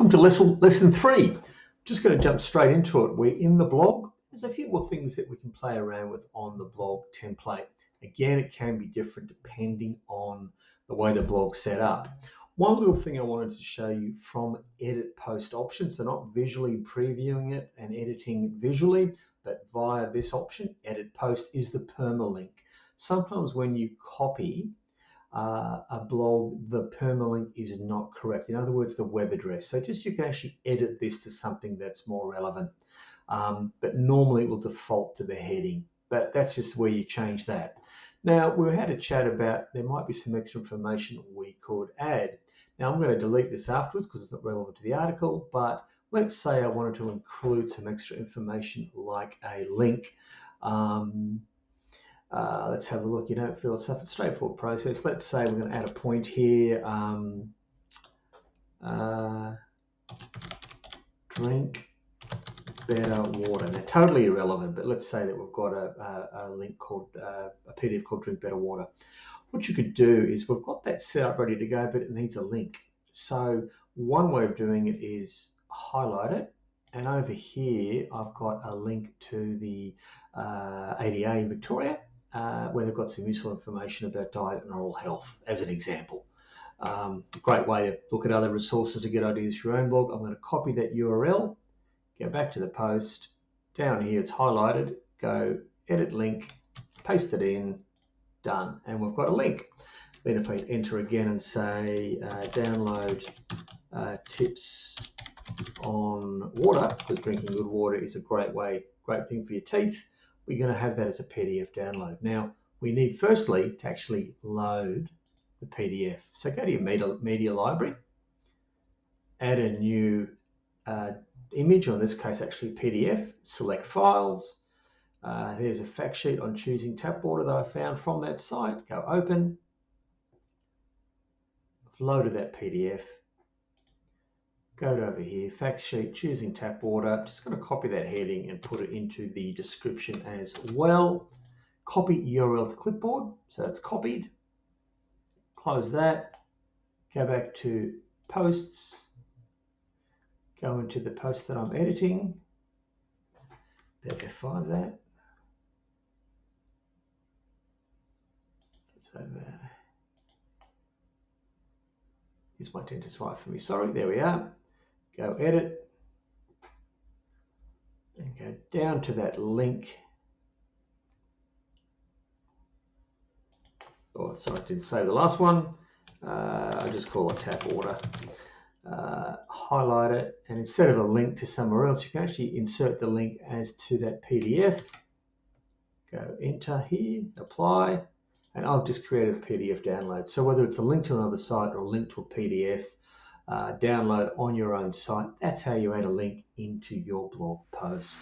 Welcome to lesson 3. Just going to jump straight into it. We're in the blog. There's a few more things that we can play around with on the blog template. Again, it can be different depending on the way the blog's set up. One little thing I wanted to show you from edit post options, so not visually previewing it and editing visually, but via this option, edit post, is the permalink. Sometimes when you copy a blog, the permalink is not correct. In other words, the web address. So just you can actually edit this to something that's more relevant. But normally it will default to the heading. That's just where you change that. Now, we had a chat about there might be some extra information we could add. Now, I'm going to delete this afterwards because it's not relevant to the article, but let's say I wanted to include some extra information like a link. Let's have a look. You don't feel it's a straightforward process. Let's say we're going to add a point here. Drink better water. Now, totally irrelevant, but let's say that we've got a link called a PDF called Drink Better Water. What you could do is we've got that set up ready to go, but it needs a link. So one way of doing it is highlight it, and over here I've got a link to the ADA in Victoria, where they've got some useful information about diet and oral health, as an example. Great way to look at other resources to get ideas for your own blog. I'm going to copy that URL, go back to the post, down here it's highlighted, go edit link, paste it in, done, and we've got a link. Then if I enter again and say download tips on water, because drinking good water is a great thing for your teeth, we're going to have that as a PDF download. Now, we need firstly to actually load the PDF. So go to your media library, add a new image, or in this case actually PDF, select files. There's a fact sheet on choosing tap water that I found from that site. Go open. I've loaded that PDF. Go over here, fact sheet, choosing tap water. Just going to copy that heading and put it into the description as well. Copy URL to clipboard, so that's copied. Close that. Go back to posts. Go into the post that I'm editing. F5 that. It's over. This might tend to right for me. Sorry, there we are. Go edit and go down to that link. Oh, sorry, I didn't save the last one. I just call it tap water. Highlight it, and instead of a link to somewhere else, you can actually insert the link as to that PDF. Go enter here, apply, and I've just created a PDF download. So whether it's a link to another site or a link to a PDF, download on your own site, that's how you add a link into your blog post.